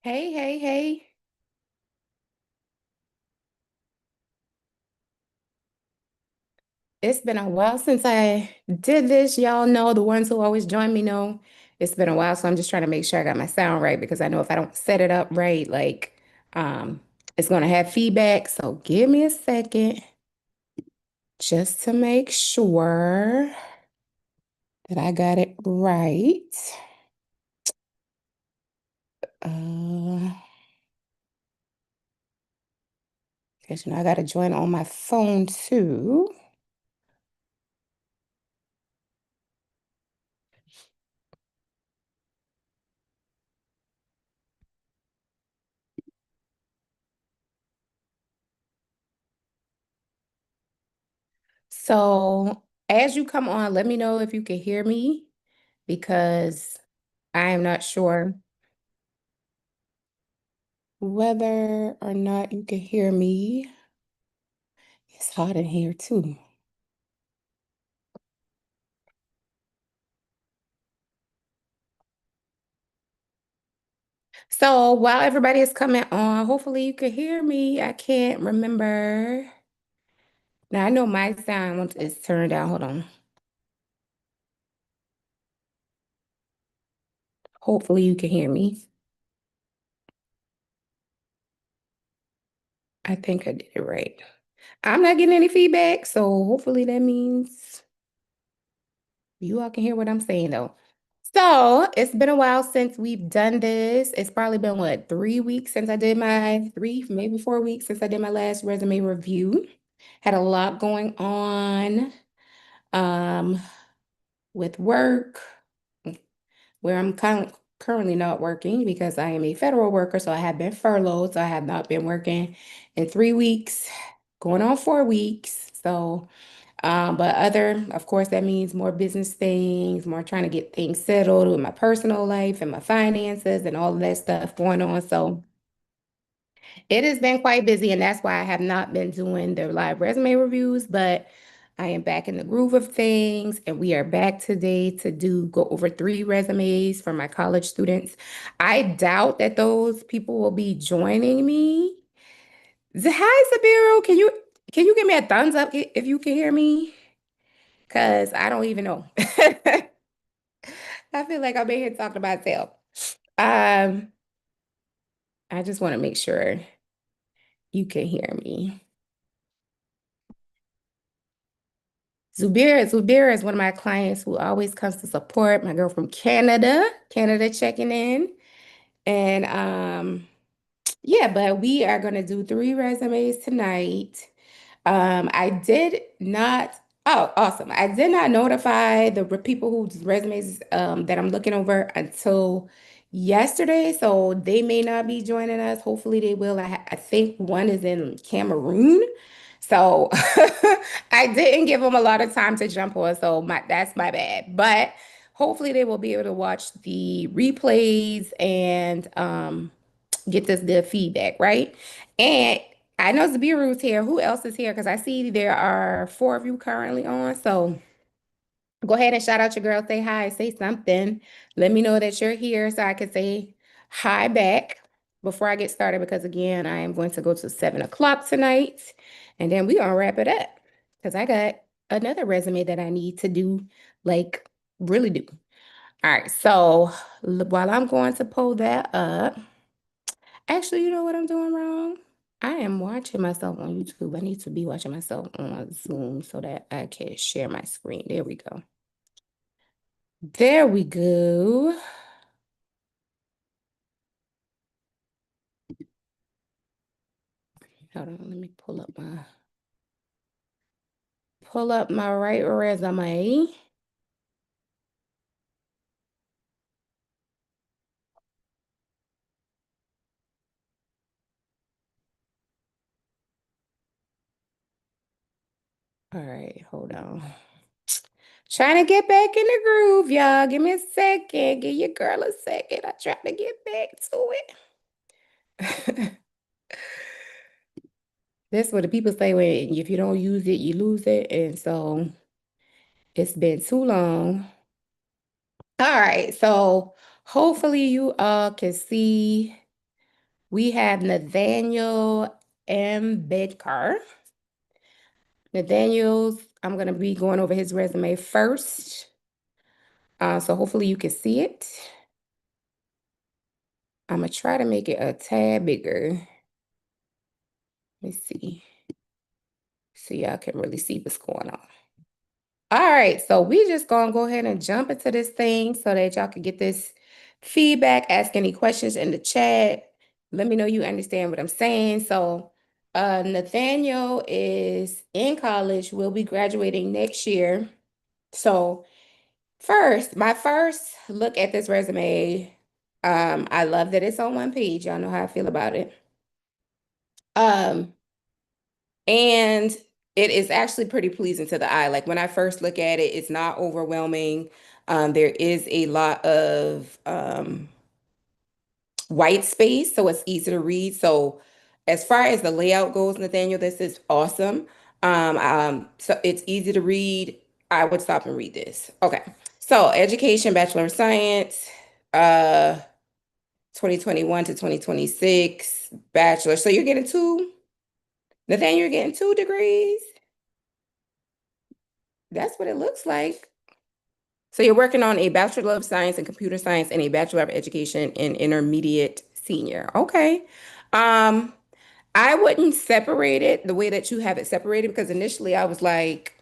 Hey, hey, hey. It's been a while since I did this. Y'all know the ones who always join me know it's been a while, so I'm just trying to make sure I got my sound right because I know if I don't set it up right, um it's gonna have feedback. So give me a second just to make sure that I got it right. Uh, because I gotta join on my phone too. So as you come on, let me know if you can hear me because I am not sure whether or not you can hear me. It's hot in here too. So while everybody is coming on, hopefully you can hear me. I can't remember. Now I know my sound is turned down. Hold on. Hopefully you can hear me. I think I did it right. I'm not getting any feedback, so hopefully that means you all can hear what I'm saying though. So it's been a while since we've done this. It's probably been what, 3 weeks since I did my three, maybe 4 weeks since I did my last resume review. Had a lot going on um, with work, where I'm currently not working because I am a federal worker, so I have been furloughed. So I have not been working in 3 weeks, going on 4 weeks. So but other, of course, that means more business things, more trying to get things settled with my personal life and my finances and all of that stuff going on. So it has been quite busy, and that's why I have not been doing the live resume reviews, but I am back in the groove of things, and we are back today to go over 3 resumes for my college students. I doubt that those people will be joining me. Hi, Sabiru. Can you give me a thumbs up if you can hear me? Because I don't even know. I feel like I'm in here talking to myself. Um, I just want to make sure you can hear me. Zubira is one of my clients who always comes to support. My girl from Canada checking in. And yeah, but we are gonna do 3 resumes tonight. I did not. Oh, awesome. I did not notify the people whose resumes that I'm looking over until yesterday, so they may not be joining us. Hopefully, they will. I think one is in Cameroon, so I didn't give them a lot of time to jump on. So that's my bad. But hopefully, they will be able to watch the replays and get this good feedback, right? And I know Zabiru's here. Who else is here? Because I see there are 4 of you currently on. So go ahead and shout out your girl. Say hi. Say something. Let me know that you're here so I can say hi back before I get started. Because again, I am going to go to 7 o'clock tonight. And then we're gonna wrap it up. Because I got another resume that I need to do, like really do. All right. So while I'm going to pull that up. Actually, you know what I'm doing wrong? I am watching myself on YouTube. I need to be watching myself on Zoom so that I can share my screen. There we go. There we go. Hold on, let me pull up my right resume. All right, hold on. Trying to get back in the groove, y'all. Give me a second. Give your girl a second. I try to get back to it. That's what the people say when if you don't use it, you lose it. And so it's been too long. All right, so hopefully you all can see. We have Nathaniel M. Bedcar. Nathaniel's, I'm going to be going over his resume first. So hopefully you can see it. I'm going to try to make it a tad bigger. Let me see. So y'all can really see what's going on. All right, so we just gonna go ahead and jump into this thing so that y'all can get this feedback, ask any questions in the chat. Let me know you understand what I'm saying. So Nathaniel is in college, will be graduating next year. So first, my first look at this resume, I love that it's on one page. Y'all know how I feel about it. Um, And it is actually pretty pleasing to the eye. Like when I first look at it, it's not overwhelming. There is a lot of white space, so it's easy to read. So as far as the layout goes, Nathaniel, this is awesome. So it's easy to read. I would stop and read this. Okay. So education, Bachelor of Science, uh, 2021 to 2026, Bachelor. So you're getting two, Nathaniel, you're getting 2 degrees. That's what it looks like. So you're working on a Bachelor of Science in Computer Science and a Bachelor of Education in Intermediate Senior. Okay. Um, I wouldn't separate it the way that you have it separated because initially I was like,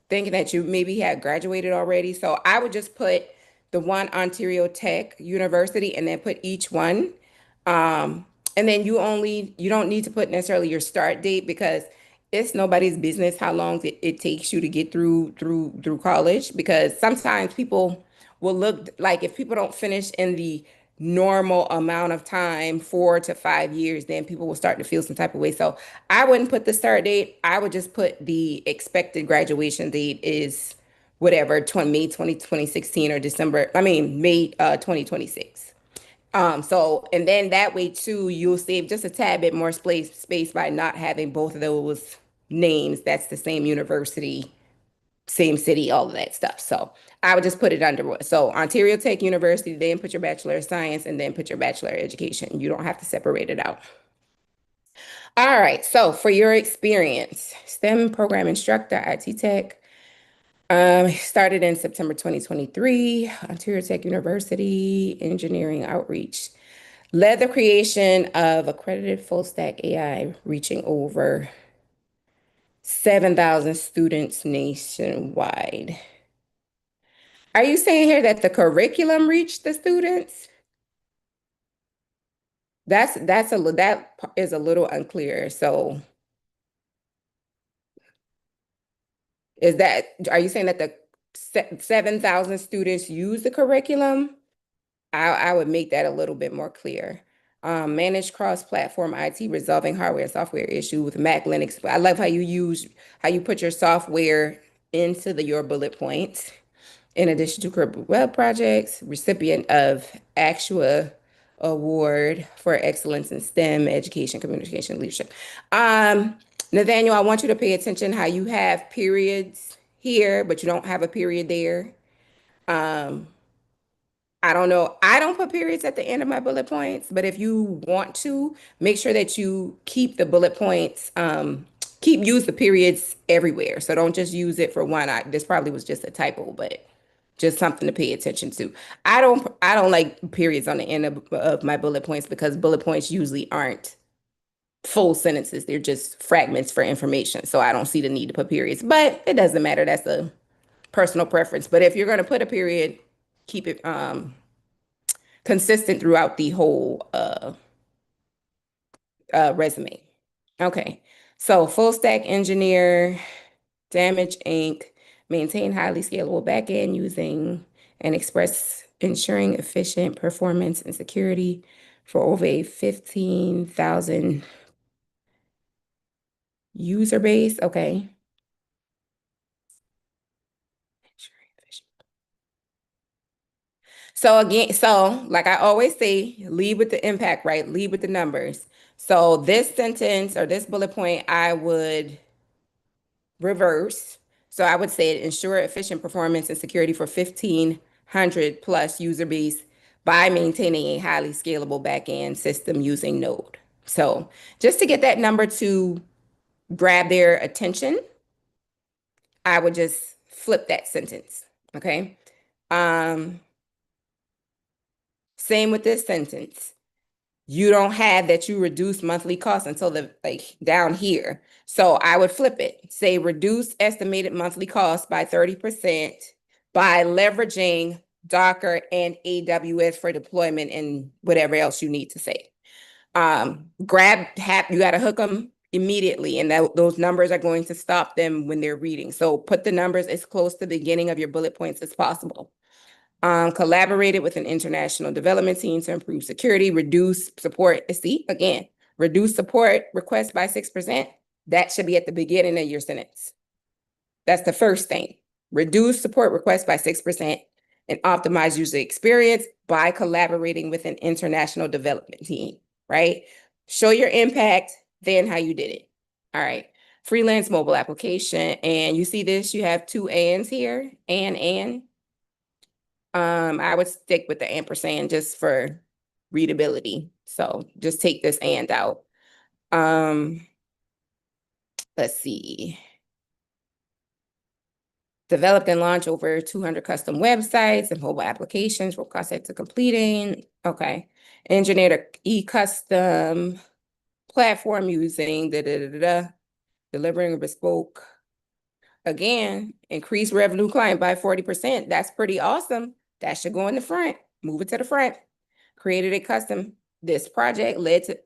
thinking that you maybe had graduated already. So I would just put the one Ontario Tech University and then put each one. Um, and then you don't need to put necessarily your start date because it's nobody's business how long it takes you to get through college because sometimes people will look like if people don't finish in the normal amount of time, 4 to 5 years, then people will start to feel some type of way. So I wouldn't put the start date. I would just put the expected graduation date is whatever, 20, May 2016 or December, I mean, May 2026. So, and then that way too, you'll save just a tad bit more space by not having both of those names. That's the same university, same city, all of that stuff. So I would just put it under so Ontario Tech University, then put your Bachelor of Science, and then put your Bachelor of Education. You don't have to separate it out. All right. So for your experience, STEM program instructor, IT Tech, started in September 2023, Ontario Tech University, engineering outreach. Led the creation of accredited full stack AI, reaching over 7,000 students nationwide. Are you saying here that the curriculum reached the students? That is a little unclear. So are you saying that the 7,000 students use the curriculum? I would make that a little bit more clear. Manage cross-platform IT, resolving hardware and software issue with Mac Linux. I love how you put your software into your bullet points. In addition to corporate web projects, recipient of ACTUA Award for Excellence in STEM Education, Communication, Leadership. Nathaniel, I want you to pay attention how you have periods here, but you don't have a period there. Um, I don't know. I don't put periods at the end of my bullet points, but if you want to, make sure that you keep the bullet points, use the periods everywhere. So don't just use it for one. This probably was just a typo, but just something to pay attention to. I don't like periods on the end of my bullet points because bullet points usually aren't full sentences. They're just fragments for information. So I don't see the need to put periods, but it doesn't matter. That's a personal preference. But if you're going to put a period, keep it consistent throughout the whole resume. Okay. So full stack engineer, Damage Inc., maintain highly scalable backend using and express ensuring efficient performance and security for over a 15,000 user base. Okay. So again, so like I always say, lead with the impact, right? Lead with the numbers. So this sentence or this bullet point, I would reverse. So I would say ensure efficient performance and security for 1,500 plus user base by maintaining a highly scalable backend system using Node. So just to get that number to grab their attention, I would just flip that sentence. Okay. Um, Same with this sentence. You don't have that you reduce monthly costs until the like down here. So I would flip it. Say reduce estimated monthly costs by 30% by leveraging Docker and AWS for deployment and whatever else you need to say. You got to hook them immediately, and those numbers are going to stop them when they're reading. So put the numbers as close to the beginning of your bullet points as possible. Collaborated with an international development team to improve security, reduce support. See, again, reduce support requests by 6%. That should be at the beginning of your sentence. That's the first thing. Reduce support requests by 6% and optimize user experience by collaborating with an international development team, right? Show your impact, then how you did it. All right. Freelance mobile application. And you see this, you have two ands here, and. I would stick with the ampersand just for readability. So just take this and out. Let's see. Developed and launched over 200 custom websites and mobile applications for concept to completing. Okay. Engineered a e-custom platform using delivering a bespoke. Again, increase revenue client by 40%. That's pretty awesome. That should go in the front. Move it to the front. Created a custom. This project led to.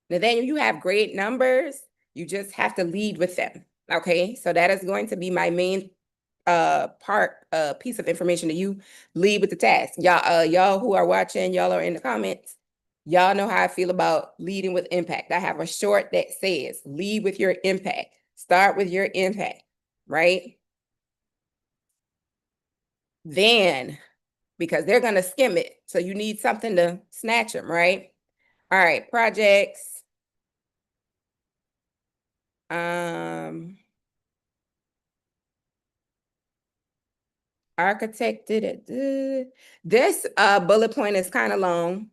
Now, then you have great numbers. You just have to lead with them. Okay. So that is going to be my main piece of information that you lead with the task. Y'all who are watching, y'all are in the comments. Y'all know how I feel about leading with impact. I have a short that says lead with your impact. Start with your impact, right? Then, because they're going to skim it. So you need something to snatch them, right? All right, projects. Architected it. This bullet point is kind of long.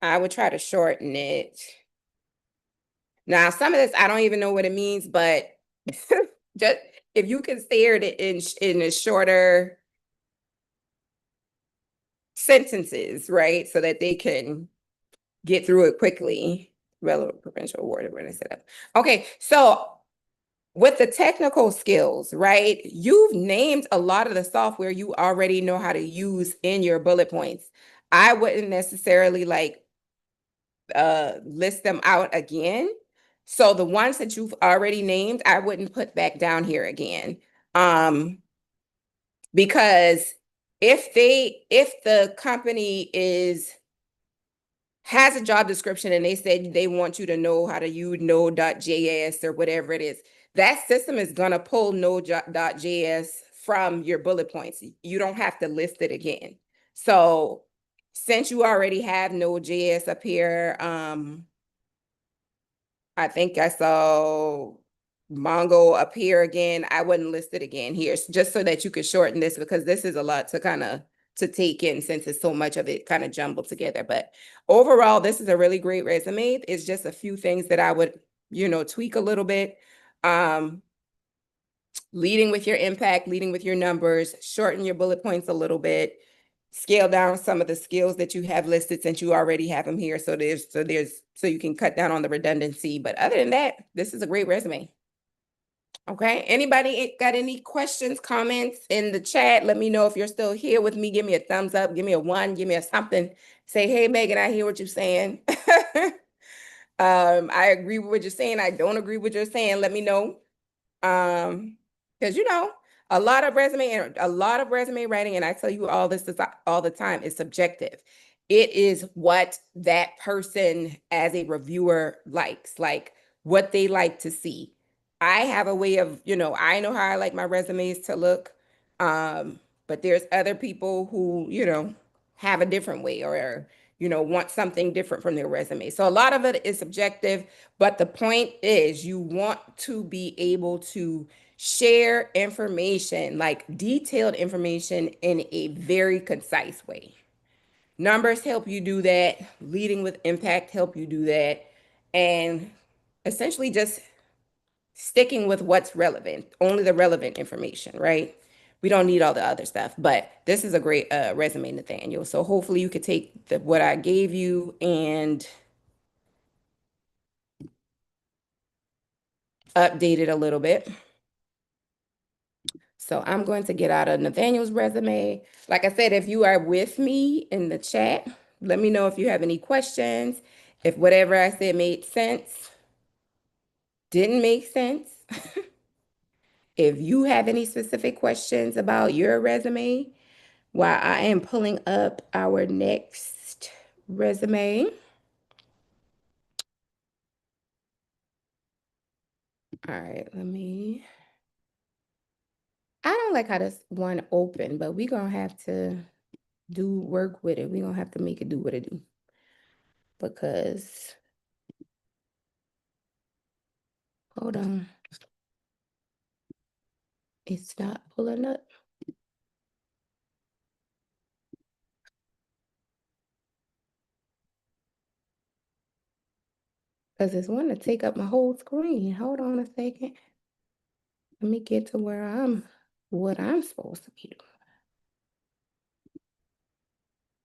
I would try to shorten it. Now, some of this, I don't even know what it means, but just if you can say it in a shorter sentences, right? So that they can get through it quickly. Relevant provincial award when I set up. Okay, so with the technical skills, right? You've named a lot of the software you already know how to use in your bullet points. I wouldn't necessarily list them out again. So the ones that you've already named, I wouldn't put back down here again. Because if the company has a job description and they said they want you to know how to use Node.js or whatever it is, that system is going to pull Node.js from your bullet points. You don't have to list it again. So since you already have Node.js up here, I think I saw Mongo up here again. I wouldn't list it again here, just so that you could shorten this, because this is a lot to take in since it's so much of it kind of jumbled together. But overall, this is a really great resume. It's just a few things that I would, tweak a little bit. Leading with your impact, leading with your numbers, shorten your bullet points a little bit, scale down some of the skills that you have listed since you already have them here. So you can cut down on the redundancy. But other than that, this is a great resume. Okay. Anybody got any questions, comments in the chat? Let me know if you're still here with me. Give me a thumbs up. Give me a 1. Give me a something. Say, hey, Megan, I hear what you're saying. I agree with what you're saying. I don't agree with what you're saying. Let me know. Because a lot of resume writing, and I tell you all this all the time, is subjective. It is what that person as a reviewer likes, like what they like to see. I have a way of, I know how I like my resumes to look. But there's other people who, have a different way, or, want something different from their resume. So a lot of it is subjective, but the point is you want to be able to share information, like detailed information in a very concise way. Numbers help you do that. Leading with impact help you do that. And essentially just sticking with what's relevant, only the relevant information, right? We don't need all the other stuff, but this is a great resume, Nathaniel. So hopefully you could take what I gave you and update it a little bit. So I'm going to get out of Nathaniel's resume. Like I said, if you are with me in the chat, let me know if you have any questions, if whatever I said made sense, didn't make sense. If you have any specific questions about your resume, while I am pulling up our next resume. All right, I don't like how this one open, but we're gonna have to do work with it. We're gonna have to make it do what it do because, hold on, it's not pulling up because it's wanting to take up my whole screen. Hold on a second. Let me get to where what I'm supposed to be doing.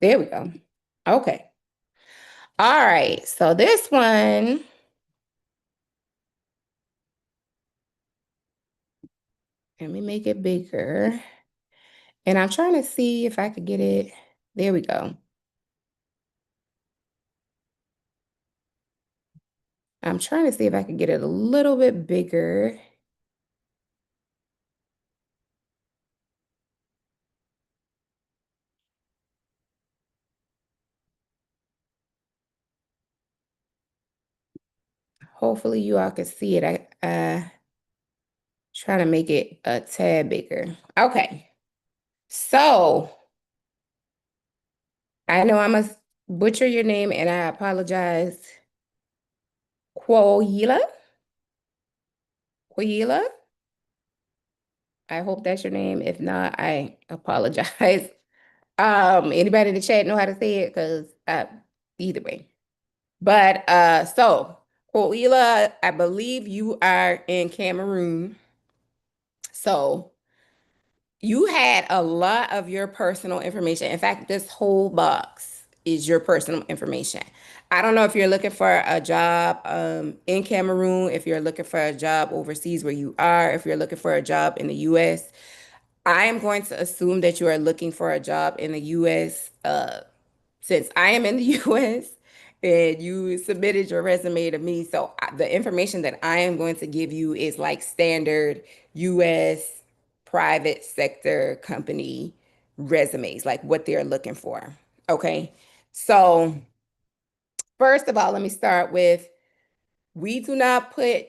There we go. Okay. All right. So this one, let me make it bigger. And I'm trying to see if I could get it. There we go. I'm trying to see if I can get it a little bit bigger. Hopefully you all can see it. I try to make it a tad bigger. Okay. So I know I must butcher your name and I apologize. Quoyila? Quoyila? I hope that's your name. If not, I apologize. Anybody in the chat know how to say it? Because either way. But so Quoila, I believe you are in Cameroon. So you had a lot of your personal information. In fact, this whole box is your personal information. I don't know if you're looking for a job in Cameroon, if you're looking for a job overseas where you are, if you're looking for a job in the US. I am going to assume that you are looking for a job in the US since I am in the US and you submitted your resume to me. So the information that I am going to give you is like standard US private sector company resumes, like what they're looking for. Okay. So, first of all, let me start with we do not put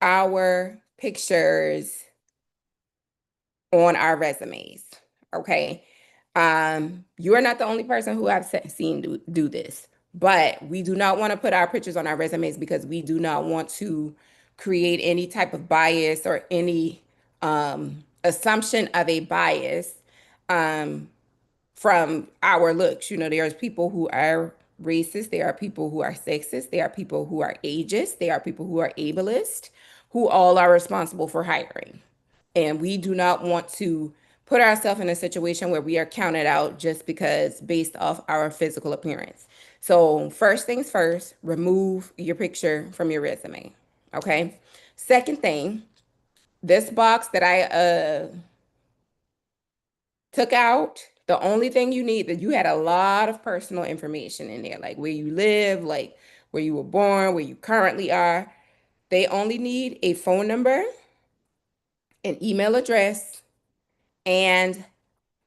our pictures on our resumes. Okay. You are not the only person who I've seen do this, but we do not want to put our pictures on our resumes because we do not want to create any type of bias or any assumption of a bias um, from our looks. There's people who are racist, there are people who are sexist, there are people who are ageist, there are people who are ableist, who all are responsible for hiring. And we do not want to put ourselves in a situation where we are counted out just because based off our physical appearance. So, first things first, remove your picture from your resume. Okay. Second thing, this box that I took out, the only thing you need that you had a lot of personal information in there, like where you live, like where you were born, where you currently are. They only need a phone number, an email address, and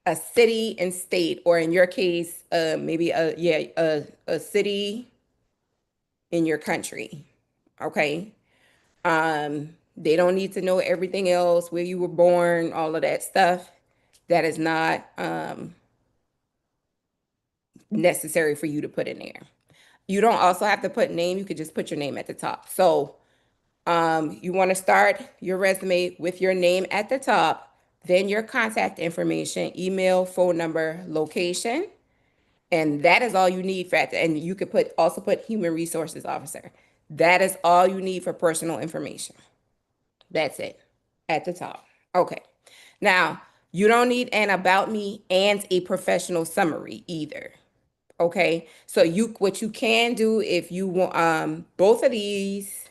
a city and state, or in your case, maybe a city in your country. Okay. They don't need to know everything else, where you were born, all of that stuff. That is not necessary for you to put in there. You don't also have to put name. You could just put your name at the top. So you want to start your resume with your name at the top, then your contact information, email, phone number, location, and that is all you need for that. And you could put also put human resources officer. That is all you need for personal information. That's it at the top. Okay. Now, you don't need an about me and a professional summary either. Okay. So you what you can do if you want both of these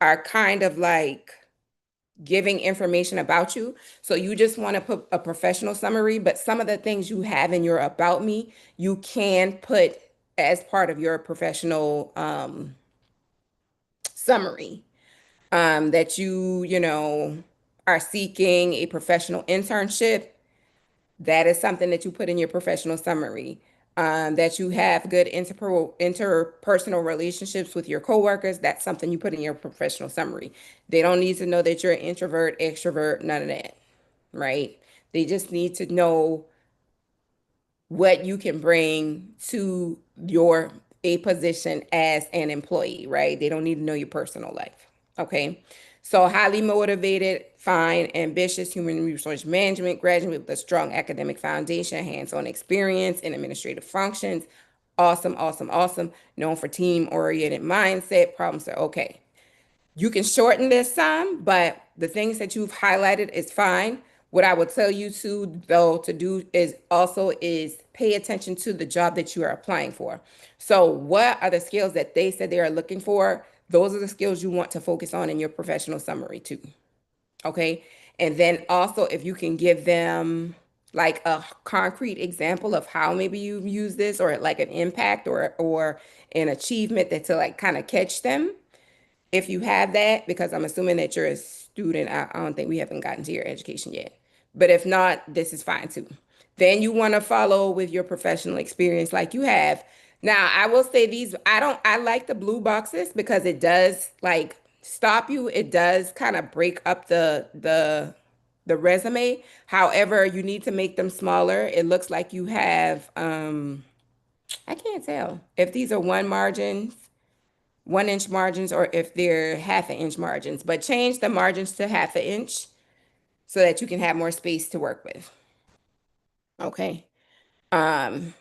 are kind of like giving information about you. So you just want to put a professional summary, but some of the things you have in your about me, you can put as part of your professional summary. That you are seeking a professional internship. That is something that you put in your professional summary. That you have good interpersonal relationships with your coworkers. That's something you put in your professional summary. They don't need to know that you're an introvert, extrovert, none of that, right? They just need to know what you can bring to your a position as an employee, right? They don't need to know your personal life. Okay. So highly motivated, fine, ambitious human resource management graduate with a strong academic foundation, hands-on experience in administrative functions. Awesome, awesome, awesome. Known for team-oriented mindset, problems are okay. You can shorten this some, but the things that you've highlighted is fine. What I would tell you to though to do is pay attention to the job that you are applying for. So what are the skills that they said they are looking for? Those are the skills you want to focus on in your professional summary too. Okay. And then also if you can give them like a concrete example of how maybe you use this or like an impact or an achievement that to like kind of catch them if you have that, because I'm assuming that you're a student, I don't think we haven't gotten to your education yet. But if not, this is fine too. Then you want to follow with your professional experience like you have. Now, I will say I like the blue boxes because it does like stop you. It does kind of break up the resume. However, you need to make them smaller. It looks like you have I can't tell if these are 1 inch margins or if they're half an inch margins, but change the margins to half an inch so that you can have more space to work with. Okay. Um,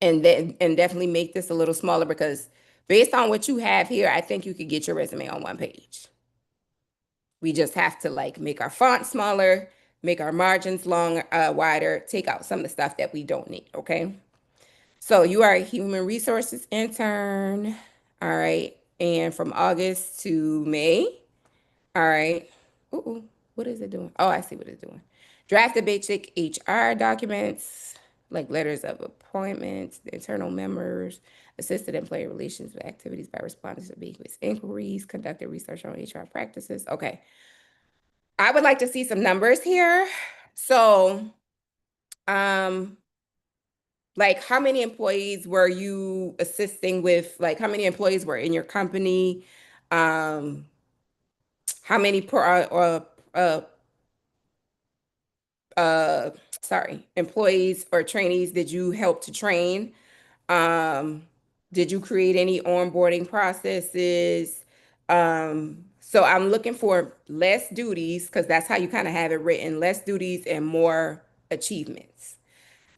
and definitely make this a little smaller because based on what you have here, I think you could get your resume on one page. We just have to like make our font smaller, make our margins wider, take out some of the stuff that we don't need. Okay. So you are a human resources intern. All right. And from August to May. All right. Ooh, what is it doing? Oh, I see what it's doing. Drafted basic HR documents, like letters of appointments, the internal members, assisted employee relations with activities by responding to ambiguous inquiries, conducted research on HR practices. Okay. I would like to see some numbers here. So, um, like how many employees were you assisting with? Like how many employees were in your company? Um, how many uh, employees or trainees did you help to train? Um, did you create any onboarding processes? So I'm looking for less duties because that's how you kind of have it written, less duties and more achievements.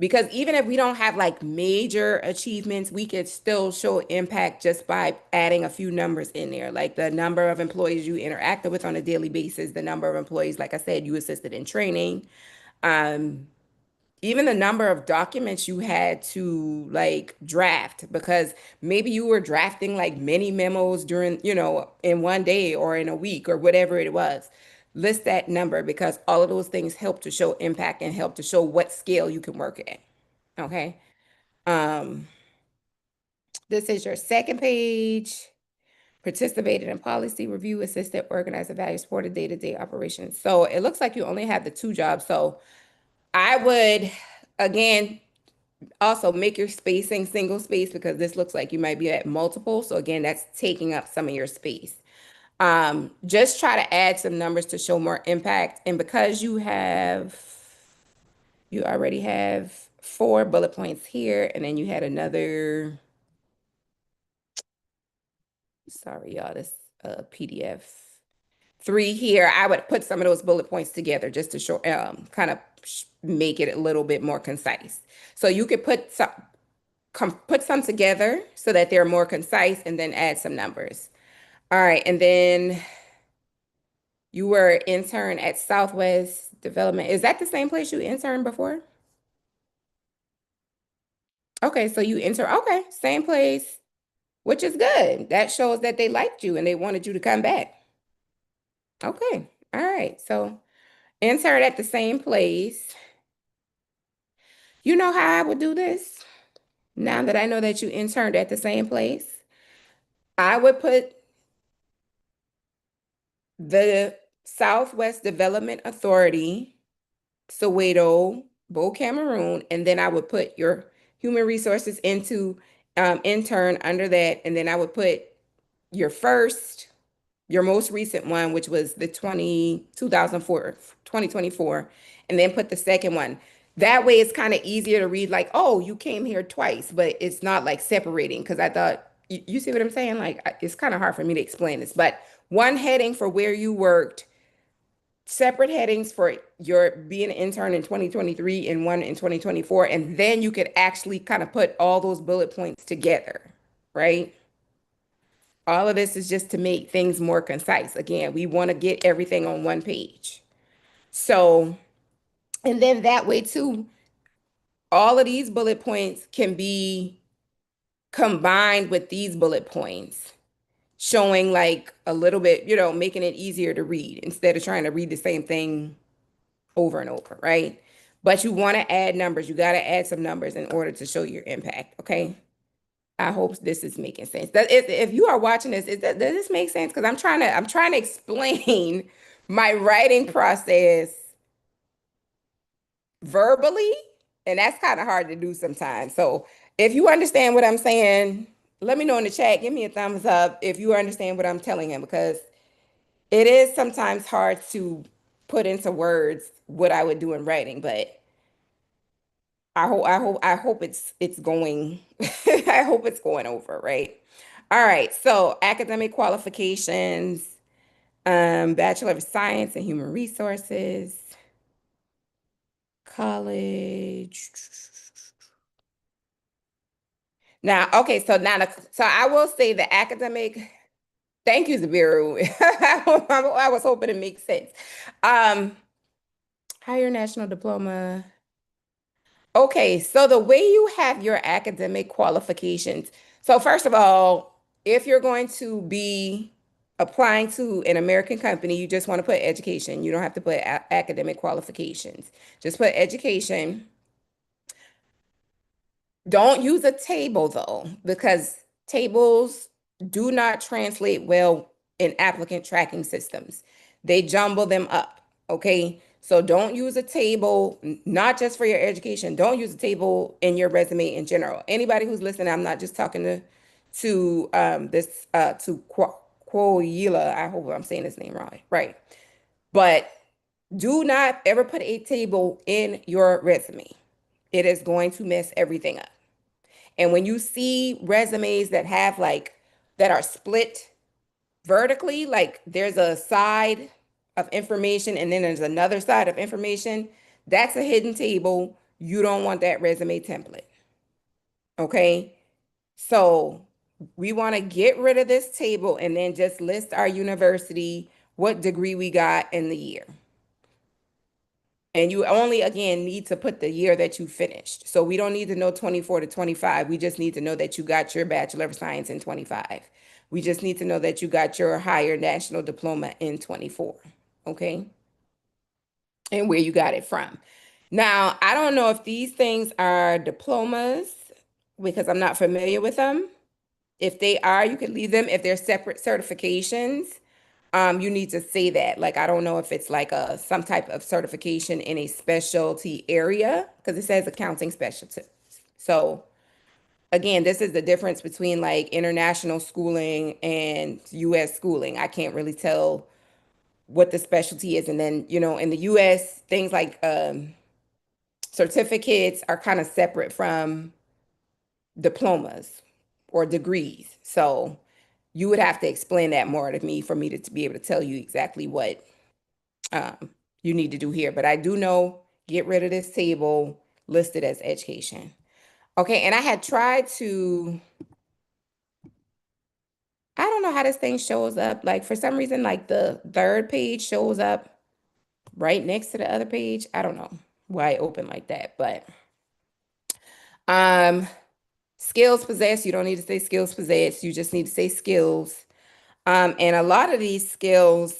Because even if we don't have like major achievements, we could still show impact just by adding a few numbers in there, like the number of employees you interacted with on a daily basis, the number of employees, like I said, you assisted in training, um, even the number of documents you had to like draft, because maybe you were drafting like many memos during, in one day or in a week or whatever it was. List that number because all of those things help to show impact and help to show what scale you can work at. Okay. Um, this is your second page. Participated in policy review, assisted, organized, evaluated, supported day-to-day operations. So it looks like you only have the two jobs. So I would, again, also make your spacing single space because this looks like you might be at multiple. So again, that's taking up some of your space. Just try to add some numbers to show more impact. And because you already have four bullet points here, and then you had another, sorry, y'all, this PDF. Three here. I would put some of those bullet points together just to show, kind of make it a little bit more concise. So you could put some together so that they're more concise and then add some numbers. All right, and then you were intern at Southwest Development. Is that the same place you interned before? Okay, so you intern, okay, same place, which is good. That shows that they liked you and they wanted you to come back. Okay, all right. So intern at the same place. You know how I would do this? Now that I know that you interned at the same place, I would put the Southwest Development Authority, Soweto, Bo Cameroon, and then I would put your human resources into intern under that, and then I would put your first, your most recent one, which was the 2004, 2024, and then put the second one. That way it's kind of easier to read, like, oh, you came here twice, but it's not like separating because I thought, you see what I'm saying? Like, it's kind of hard for me to explain this, but one heading for where you worked, separate headings for your being an intern in 2023 and one in 2024, and then you could actually kind of put all those bullet points together, right? All of this is just to make things more concise. Again, we want to get everything on one page. So, and then that way too, all of these bullet points can be combined with these bullet points, showing like a little bit, making it easier to read instead of trying to read the same thing over and over, right? But you want to add numbers. You got to add some numbers in order to show your impact, okay? I hope this is making sense. If you are watching this, does this make sense? Because I'm trying to explain my writing process verbally, and that's kind of hard to do sometimes. So if you understand what I'm saying, let me know in the chat. Give me a thumbs up if you understand what I'm telling him, because it is sometimes hard to put into words what I would do in writing, but I hope it's going I hope it's going over, right? All right, so academic qualifications, Bachelor of Science in Human Resources, college. Now, okay, so I will say the academic, thank you, Zabiru. I was hoping it makes sense. Um, Higher National Diploma. Okay, so the way you have your academic qualifications. So first of all, if you're going to be applying to an American company, you just want to put education. You don't have to put academic qualifications. Just put education. Don't use a table though, because tables do not translate well in applicant tracking systems. They jumble them up. Okay. So don't use a table, not just for your education. Don't use a table in your resume in general. Anybody who's listening, I'm not just talking to Quoyila. I hope I'm saying his name right. Right. But do not ever put a table in your resume. It is going to mess everything up. And when you see resumes that are split vertically, like there's a side of information and then there's another side of information, that's a hidden table. You don't want that resume template. Okay. So we want to get rid of this table and then just list our university, what degree we got in the year. And you only, again, need to put the year that you finished. So we don't need to know 24 to 25. We just need to know that you got your Bachelor of Science in 25. We just need to know that you got your higher national diploma in 24. Okay. And where you got it from. Now, I don't know if these things are diplomas because I'm not familiar with them. If they are, you can leave them. If they're separate certifications, you need to say that. Like, I don't know if it's like some type of certification in a specialty area because it says accounting specialty. So again, this is the difference between like international schooling and US schooling. I can't really tell what the specialty is. And then, in the US, things like certificates are kind of separate from diplomas or degrees. So you would have to explain that more to me for me to be able to tell you exactly what um, you need to do here. But I do know get rid of this table listed as education. Okay, and I had tried to, I don't know how this thing shows up. Like for some reason, like the third page shows up right next to the other page. I don't know why it opened like that, but um skills possessed, you don't need to say skills possessed, you just need to say skills. And a lot of these skills,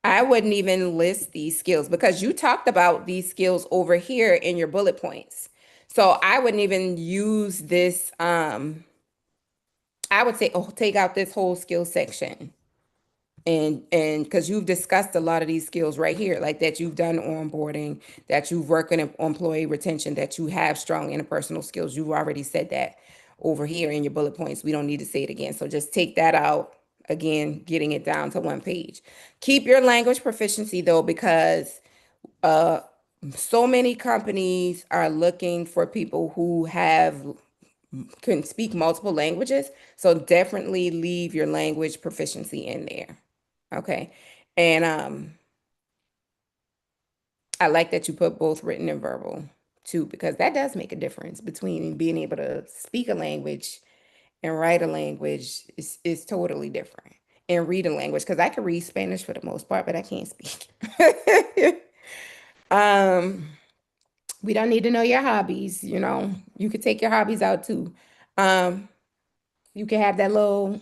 I wouldn't even list these skills because you talked about these skills over here in your bullet points. So I wouldn't even use this. I would say, oh, take out this whole skill section. And because you've discussed a lot of these skills right here, like that you've done onboarding, that you've worked in employee retention, that you have strong interpersonal skills. You've already said that over here in your bullet points. We don't need to say it again. So just take that out. Again, getting it down to one page. Keep your language proficiency though, because uh, so many companies are looking for people who have can speak multiple languages. So definitely leave your language proficiency in there. Okay. And I like that you put both written and verbal too, because that does make a difference between being able to speak a language and write a language is totally different. And read a language, because I can read Spanish for the most part, but I can't speak. um, we don't need to know your hobbies, you know. You could take your hobbies out too. Um, you can have that little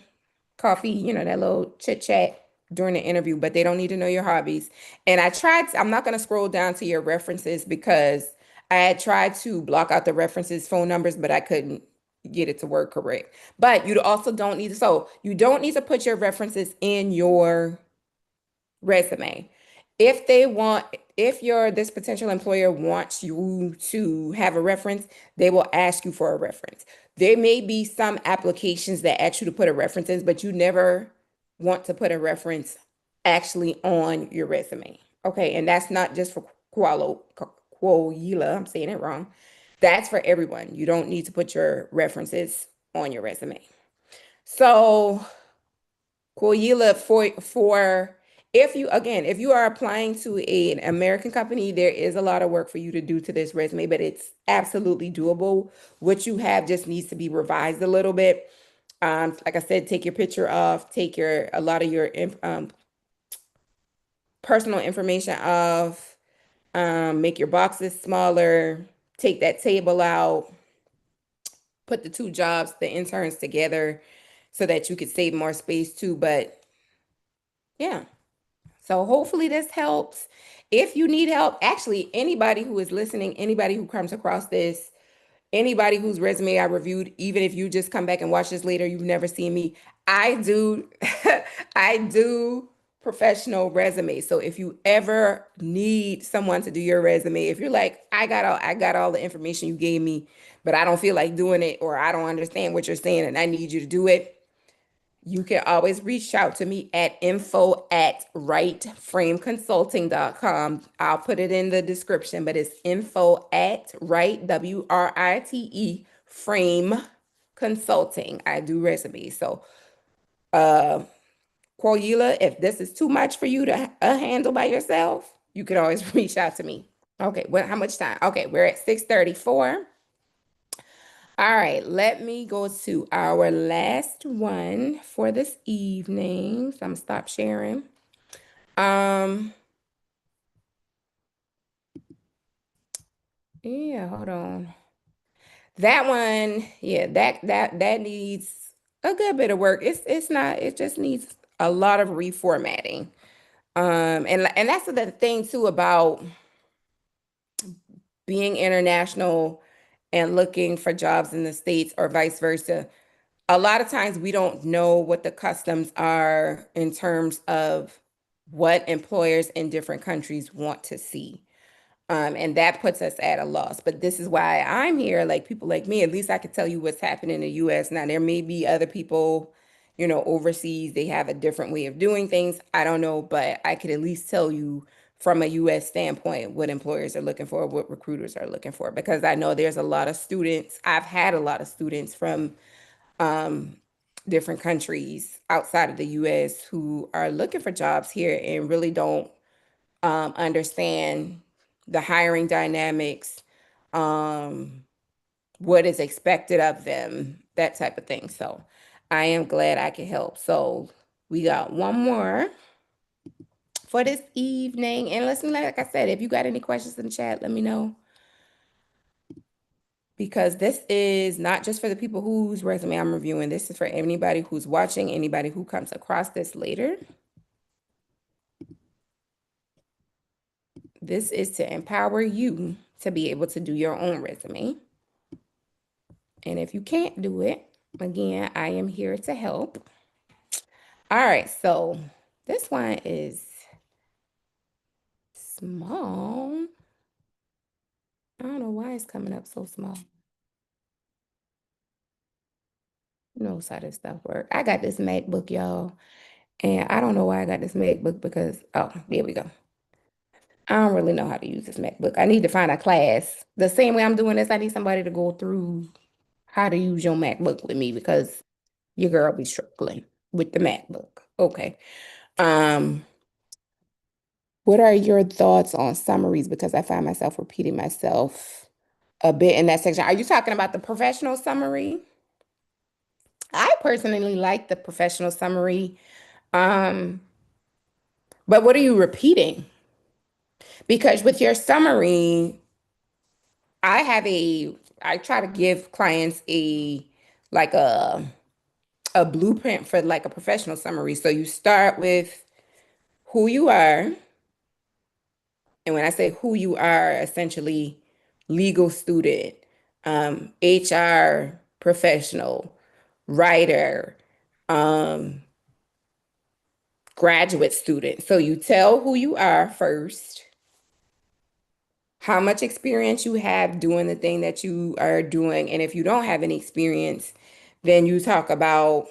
coffee, you know, that little chit chat during the interview, but they don't need to know your hobbies. And I'm not going to scroll down to your references because I had tried to block out the references phone numbers, but I couldn't get it to work correct. But you also don't need to, so you don't need to put your references in your resume. If they want, if your this potential employer wants you to have a reference, they will ask you for a reference. There may be some applications that ask you to put a reference in, but you never want to put a reference actually on your resume. Okay, and that's not just for Quoyila, I'm saying it wrong. That's for everyone. You don't need to put your references on your resume. So Koyila, for if you again, if you are applying to an American company, there is a lot of work for you to do to this resume, but it's absolutely doable. What you have just needs to be revised a little bit. Like I said, take your picture off, take your a lot of your personal information off, make your boxes smaller, take that table out, put the two jobs, the interns together so that you could save more space too. But yeah. So hopefully this helps. If you need help, actually, anybody who is listening, anybody who comes across this, anybody whose resume I reviewed, even if you just come back and watch this later, you've never seen me. I do, I do professional resumes. So if you ever need someone to do your resume, if you're like, I got all the information you gave me, but I don't feel like doing it, or I don't understand what you're saying, and I need you to do it, you can always reach out to me at info@rightframeconsulting.com. I'll put it in the description, but it's info at right, WRITE, frame consulting. I do resumes. So, Quoyila, if this is too much for you to handle by yourself, you can always reach out to me. Okay, well, how much time? Okay, we're at 6:34. All right, let me go to our last one for this evening. So I'm gonna stop sharing. Um, yeah, hold on. That one, yeah, that needs a good bit of work. It's not, it just needs a lot of reformatting. And that's the thing too about being international and looking for jobs in the States or vice versa. A lot of times we don't know what the customs are in terms of what employers in different countries want to see. And that puts us at a loss. But this is why I'm here, like people like me, at least I could tell you what's happening in the US. Now, there may be other people, you know, overseas, they have a different way of doing things. I don't know, but I could at least tell you from a US standpoint, what employers are looking for, what recruiters are looking for. Because I know there's a lot of students, I've had a lot of students from um, different countries outside of the US who are looking for jobs here and really don't understand the hiring dynamics, um, what is expected of them, that type of thing. So I am glad I can help. So we got one more for this evening. And listen, like I said, if you got any questions in the chat, let me know. Because this is not just for the people whose resume I'm reviewing. This is for anybody who's watching, anybody who comes across this later. This is to empower you to be able to do your own resume. And if you can't do it, again, I am here to help. All right, so this one is small. I don't know why it's coming up so small. You know how this stuff work. I got this MacBook, y'all, and I don't know why I got this MacBook because, oh, there we go. I don't really know how to use this MacBook. I need to find a class. The same way I'm doing this, I need somebody to go through how to use your MacBook with me because your girl be struggling with the MacBook. Okay. Um, what are your thoughts on summaries? Because I find myself repeating myself a bit in that section. Are you talking about the professional summary? I personally like the professional summary. Um, but what are you repeating? Because with your summary, I have I try to give clients like a blueprint for like a professional summary. So you start with who you are. And when I say who you are, essentially legal student, HR professional, writer, um, graduate student. So you tell who you are first, how much experience you have doing the thing that you are doing. And if you don't have any experience, then you talk about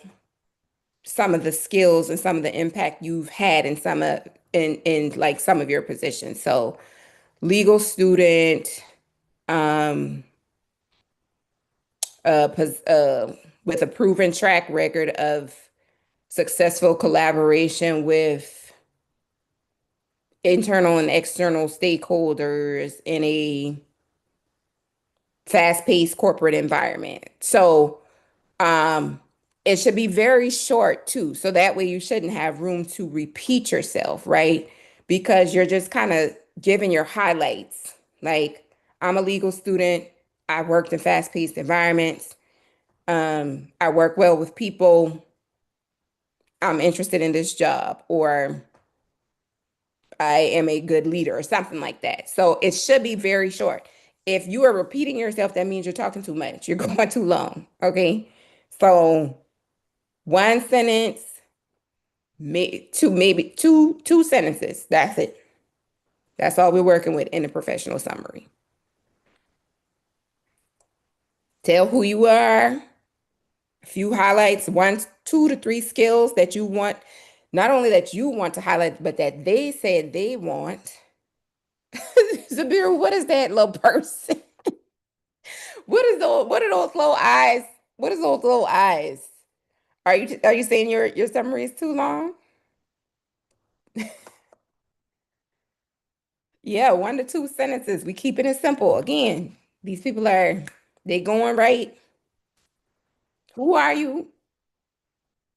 some of the skills and some of the impact you've had in in like some of your positions. So legal student, um, with a proven track record of successful collaboration with internal and external stakeholders in a fast-paced corporate environment. So um, it should be very short too. So that way you shouldn't have room to repeat yourself, right? Because you're just kind of giving your highlights. Like, I'm a legal student. I worked in fast-paced environments. I work well with people. I'm interested in this job, or I am a good leader, or something like that. So it should be very short. If you are repeating yourself, that means you're talking too much. You're going too long. Okay. So one sentence, maybe two sentences. That's it. That's all we're working with in the professional summary. Tell who you are, a few highlights, one, 2 to 3 skills that you want, not only that you want to highlight, but that they said they want. Zabir, what is that little person? What are those little eyes? What is those little eyes? Are you saying your summary is too long? Yeah, 1 to 2 sentences. We keeping it simple. Again, these people they going right. Who are you?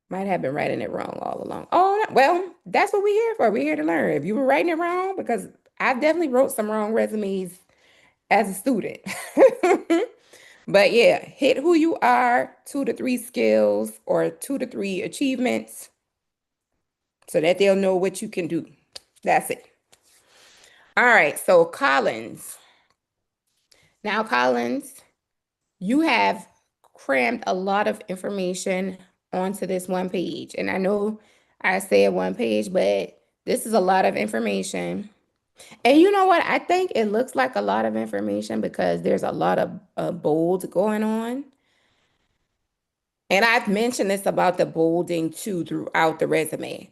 Might have been writing it wrong all along. Oh, well, that's what we're here for. We're here to learn. If you were writing it wrong, because I definitely wrote some wrong resumes as a student. But yeah, hit who you are, 2 to 3 skills or 2 to 3 achievements so that they'll know what you can do. That's it. All right, so Collins. Now, Collins, you have crammed a lot of information onto this one page. And I know I said one page, but this is a lot of information. And you know what? I think it looks like a lot of information because there's a lot of bold going on. And I've mentioned this about the bolding too throughout the resume.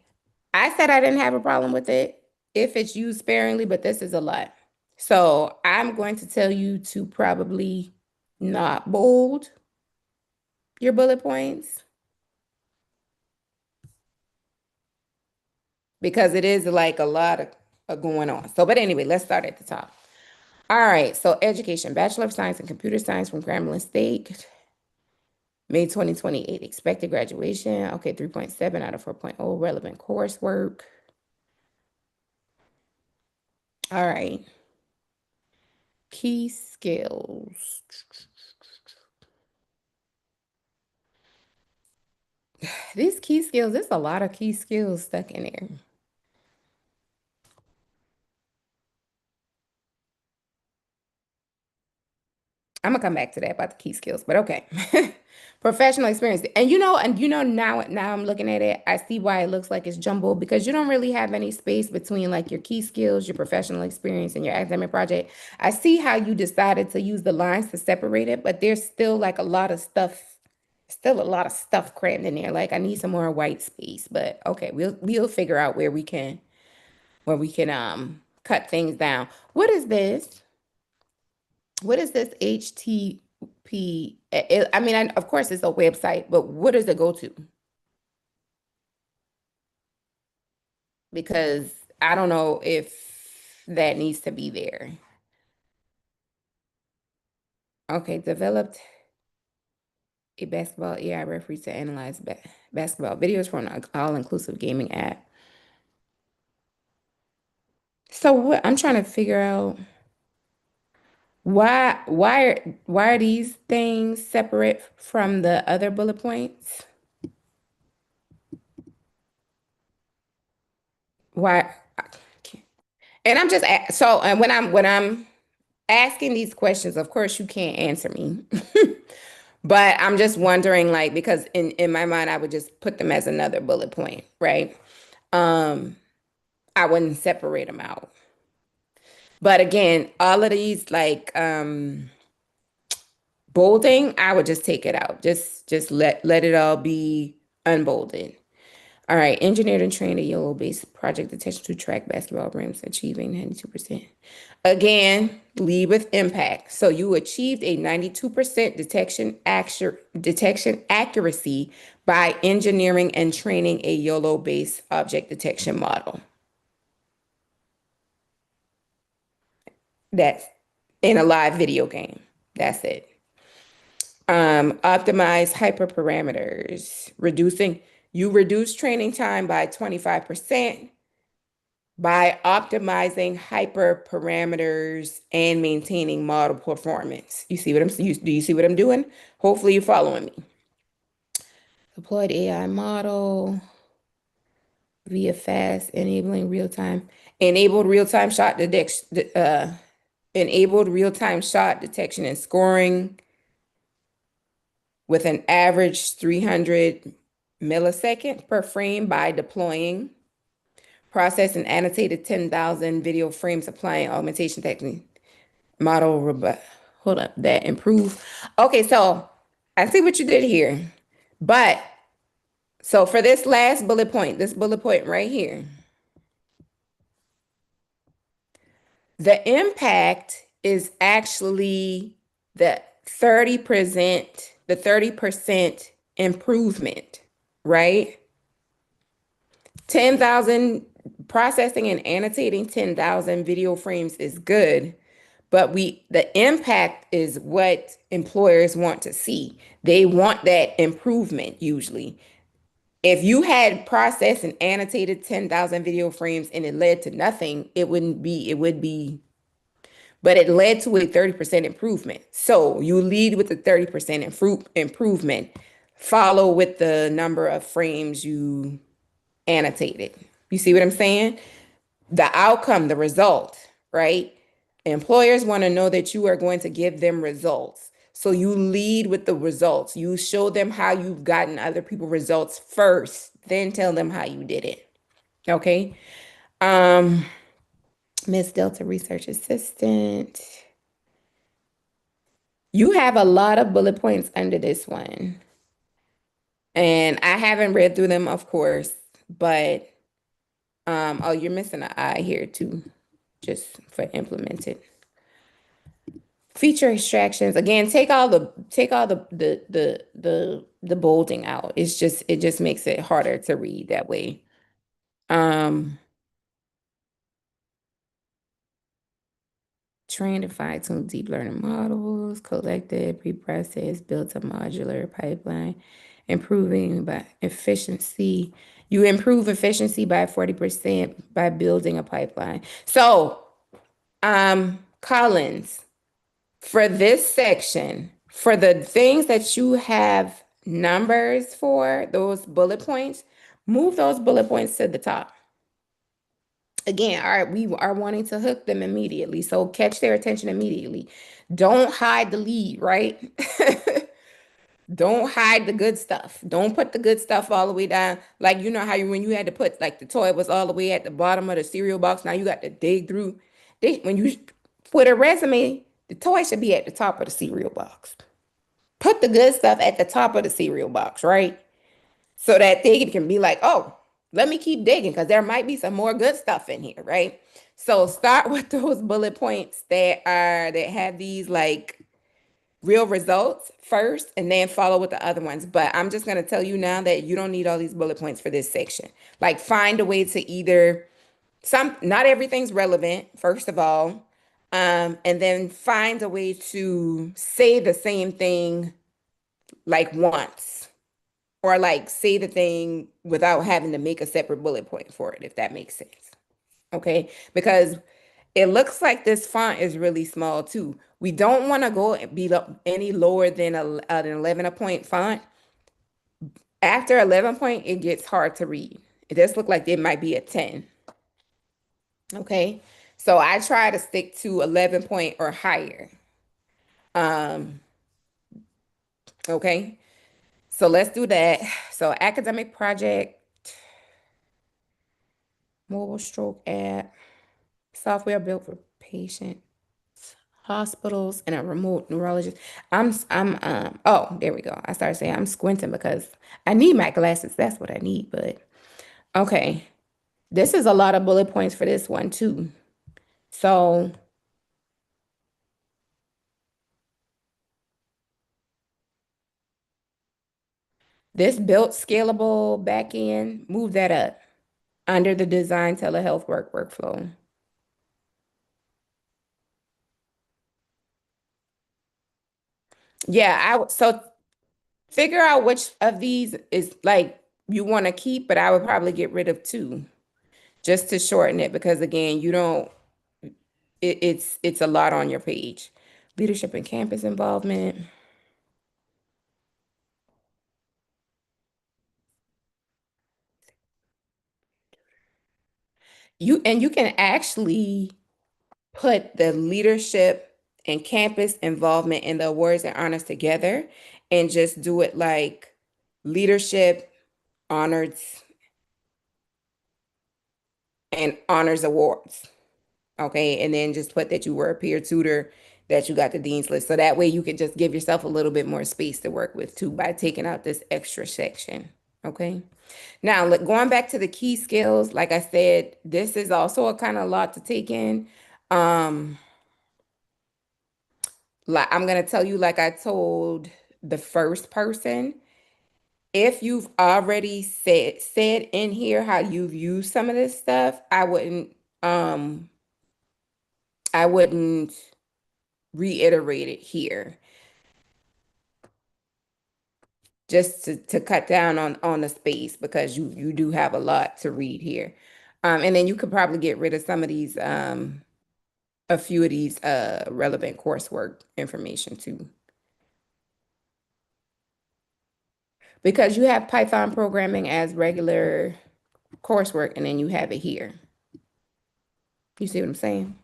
I said I didn't have a problem with it. if it's used sparingly, but this is a lot. So I'm going to tell you to probably not bold your bullet points because it is like a lot of going on. So, but anyway, let's start at the top. All right. So education, Bachelor of Science in Computer Science from Grambling State, May 2028. Expected graduation. Okay, 3.7 out of 4.0. Relevant coursework. All right. Key skills. These key skills, there's a lot of key skills stuck in there. I'm gonna come back to that about the key skills, but okay. Professional experience. And now I'm looking at it, I see why it looks like it's jumbled because you don't really have any space between like your key skills, your professional experience, and your academic project. I see how you decided to use the lines to separate it, but there's still a lot of stuff crammed in there. Like I need some more white space, but okay, we'll figure out where we can cut things down. What is this? What is this HTTP? I mean, of course, it's a website, but what does it go to? Because I don't know if that needs to be there. Okay, developed a basketball AI referee to analyze basketball videos from an all-inclusive gaming app. So what I'm trying to figure out why are these things separate from the other bullet points? Why? And I'm just so and when I'm asking these questions, of course you can't answer me. But I'm just wondering like because in my mind I would just put them as another bullet point, right? Um I wouldn't separate them out. But again, all of these like bolding, I would just take it out. Just let it all be unbolded. All right, engineered and trained a YOLO-based project detection to track basketball rims, achieving 92%. Again, lead with impact. So you achieved a 92% detection accuracy by engineering and training a YOLO-based object detection model. That's in a live video game. That's it. Optimize hyperparameters, you reduce training time by 25% by optimizing hyperparameters and maintaining model performance. Do you see what I'm doing? Hopefully you're following me. Deployed AI model via fast enabled real-time shot detection, enabled real-time shot detection and scoring with an average 300 milliseconds per frame by deploying process and annotated 10,000 video frames applying augmentation technique model hold up that improve. Okay, so I see what you did here. But so for this last bullet point, this bullet point right here, the impact is actually the 30% improvement, right? 10,000 processing and annotating 10,000 video frames is good, but the impact is what employers want to see. They want that improvement usually. If you had processed and annotated 10,000 video frames and it led to nothing, it would be, but it led to a 30% improvement. So you lead with the 30% improvement, follow with the number of frames you annotated. You see what I'm saying? The outcome, the result, right? Employers want to know that you are going to give them results. So you lead with the results. You show them how you've gotten other people results first, then tell them how you did it. Okay. Um, Miss Delta Research Assistant. You have a lot of bullet points under this one. And I haven't read through them, of course, but Oh, you're missing an I here too, just for implemented. Feature extractions. Again, take all the bolding out. It just makes it harder to read that way. Um, Trained and fine-tuned deep learning models, collected, preprocessed, built a modular pipeline, improving by efficiency. You improve efficiency by 40% by building a pipeline. So, Collins, for this section, for the things that you have numbers for, those bullet points, move those bullet points to the top. Again, we are wanting to hook them immediately. So catch their attention immediately. Don't hide the lead, right? Don't hide the good stuff. Don't put the good stuff all the way down. Like you know how when you had to put like the toy was all the way at the bottom of the cereal box. Now you got to dig through. When you put a resume, the toy should be at the top of the cereal box. Put the good stuff at the top of the cereal box, right? So that they can be like, oh, let me keep digging because there might be some more good stuff in here, right? So start with those bullet points that have these like real results first and then follow with the other ones. But I'm just going to tell you now that you don't need all these bullet points for this section. Like find a way to either not everything's relevant, first of all. And then find a way to say the same thing like once or like say the thing without having to make a separate bullet point for it, if that makes sense. Okay. Because it looks like this font is really small too. We don't want to go any lower than an 11 point font. After 11 point, it gets hard to read. It does look like it might be a 10. Okay. So I try to stick to 11 point or higher. Um, okay. So let's do that. So academic project, mobile stroke app, software built for patient hospitals and a remote neurologist. Oh, there we go. I started saying I'm squinting because I need my glasses. That's what I need, but okay. This is a lot of bullet points for this one too. So this built scalable backend, move that up under the design telehealth workflow. Yeah, so figure out which of these is like you want to keep, but I would probably get rid of two just to shorten it because again, you don't it's a lot on your page. Leadership and campus involvement. You can actually put the leadership and campus involvement in the awards and honors together and just do it like leadership, honors, and honors awards. Okay. And then just put that you were a peer tutor, that you got the dean's list. So that way you can just give yourself a little bit more space to work with too by taking out this extra section. Okay. Now, going back to the key skills, like I said, this is also a kind of lot to take in. Um, like I'm gonna tell you, like I told the first person, if you've already said in here how you've used some of this stuff, um I wouldn't reiterate it here just to cut down on the space because you do have a lot to read here. And then you could probably get rid of some of these a few of these relevant coursework information too. Because you have Python programming as regular coursework and then you have it here. You see what I'm saying?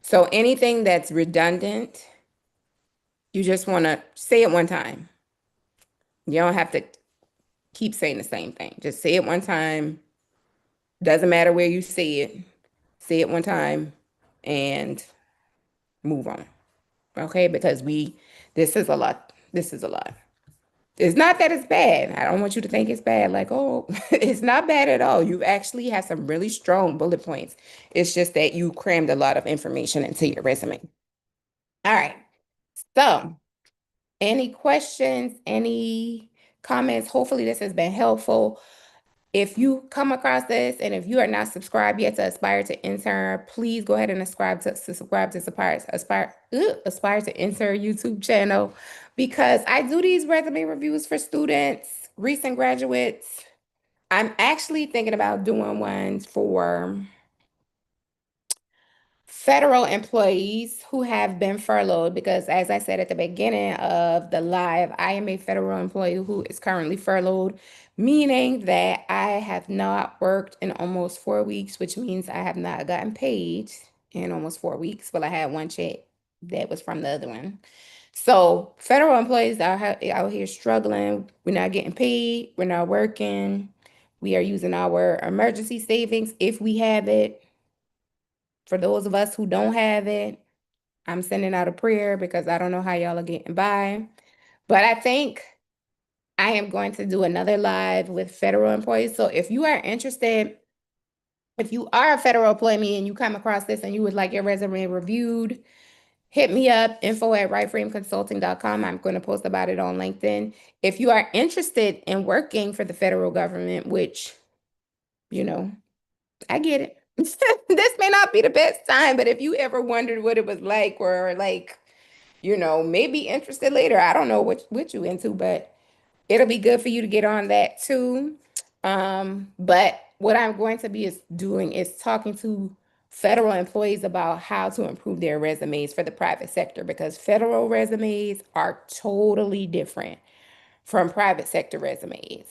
So anything that's redundant, you just want to say it one time. You don't have to keep saying the same thing. Just say it one time. Doesn't matter where you say it. Say it one time and move on. Okay? Because this is a lot. This is a lot. It's not that it's bad. I don't want you to think it's bad. Like, oh, it's not bad at all. You actually have some really strong bullet points. It's just that you crammed a lot of information into your resume. All right. So, any questions, any comments? Hopefully, this has been helpful. If you come across this and if you are not subscribed yet to Aspire to Intern, please go ahead and subscribe to Aspire to Intern YouTube channel because I do these resume reviews for students, recent graduates. I'm actually thinking about doing ones for federal employees who have been furloughed because as I said at the beginning of the live, I am a federal employee who is currently furloughed, meaning that I have not worked in almost 4 weeks, which means I have not gotten paid in almost 4 weeks. Well, I had one check that was from the other one. So federal employees are out here struggling. We're not getting paid. We're not working. We are using our emergency savings if we have it. For those of us who don't have it, I'm sending out a prayer because I don't know how y'all are getting by. But I think I am going to do another live with federal employees. So if you are interested, if you are a federal employee and you come across this and you would like your resume reviewed, hit me up, info@rightframeconsulting.com. I'm going to post about it on LinkedIn. If you are interested in working for the federal government, which, you know, I get it. This may not be the best time, but if you ever wondered what it was like, or like, maybe interested later, I don't know what you into, but it'll be good for you to get on that too. But what I'm going to be is doing is talking to federal employees about how to improve their resumes for the private sector because federal resumes are totally different from private sector resumes.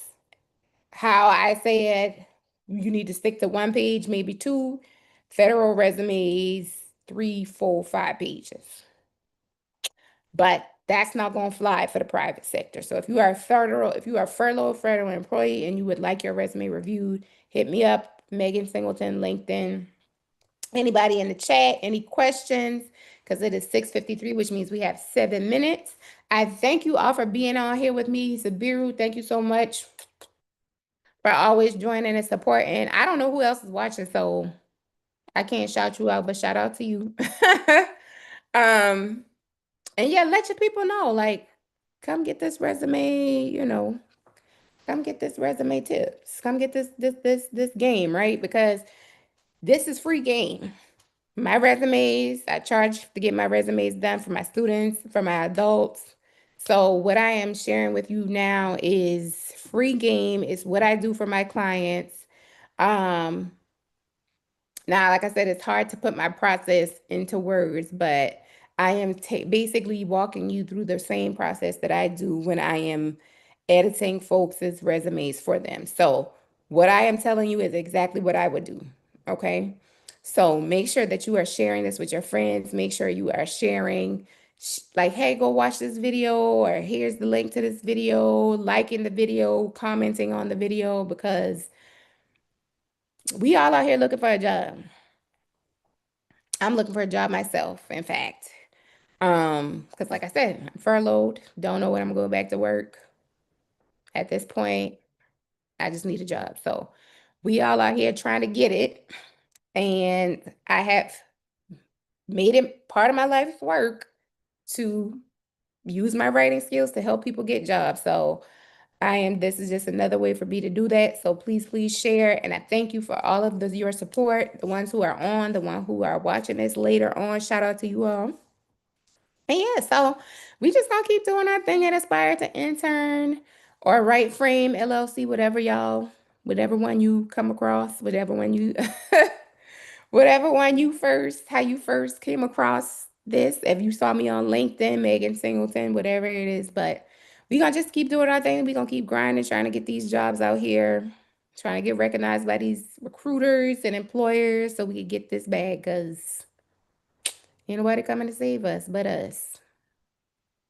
How I said you need to stick to one page, maybe two. Federal resumes, three, four, 5 pages. But that's not going to fly for the private sector. So if you are a furloughed federal employee and you would like your resume reviewed, hit me up, Megan Singleton, LinkedIn. Anybody in the chat, any questions? Because it is 6:53, which means we have 7 minutes. I thank you all for being on here with me. Sabiru, thank you so much for always joining and supporting. I don't know who else is watching, so I can't shout you out, but shout out to you. Um, and yeah, let your people know, like, come get this resume, come get this resume tips. Come get this game, right? Because this is free game. My resumes, I charge to get my resumes done for my students, for my adults. So what I am sharing with you now is free game. It's what I do for my clients. Um, Now, like I said, it's hard to put my process into words, but I am basically walking you through the same process that I do when I am editing folks' resumes for them. So, what I am telling you is exactly what I would do. Okay. So, make sure that you are sharing this with your friends. Make sure you are sharing, like, hey, go watch this video, or here's the link to this video, liking the video, commenting on the video, because we all out here looking for a job. I'm looking for a job myself, in fact. Because like I said, I'm furloughed, don't know when I'm going back to work. At this point, I just need a job. So we all out here trying to get it. And I have made it part of my life's work to use my writing skills to help people get jobs. So this is just another way for me to do that. So please share. And I thank you for all of your support, the ones who are on, the ones who are watching this later on. Shout out to you all. And yeah, so we just gonna keep doing our thing at Aspire to Intern or Right Frame LLC, whatever one you come across, whatever one how you first came across this. If you saw me on LinkedIn, Megan Singleton, whatever it is, but we gonna just keep doing our thing. We gonna keep grinding, trying to get these jobs out here, trying to get recognized by these recruiters and employers so we can get this bag because ain't nobody coming to save us but us,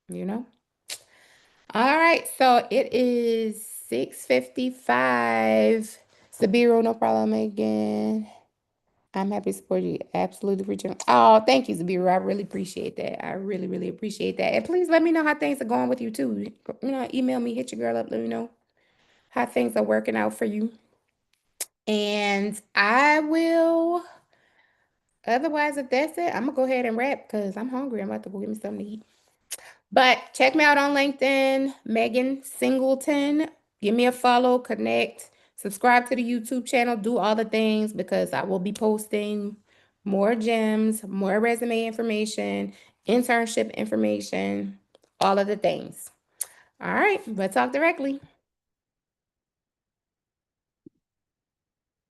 you know? All right, so it is 6:55. Sabiru, no problem again. I'm happy to support you. Absolutely for you. Oh, thank you, Zabiru. I really appreciate that. I really, really appreciate that. And please let me know how things are going with you too. Email me, hit your girl up, let me know how things are working out for you. And I will, otherwise, if that's it, I'm gonna go ahead and wrap because I'm hungry. I'm about to go get me something to eat. But check me out on LinkedIn, Megan Singleton. Give me a follow, connect, subscribe to the YouTube channel, do all the things because I will be posting more gems, more resume information, internship information, all of the things. All right, let's talk directly.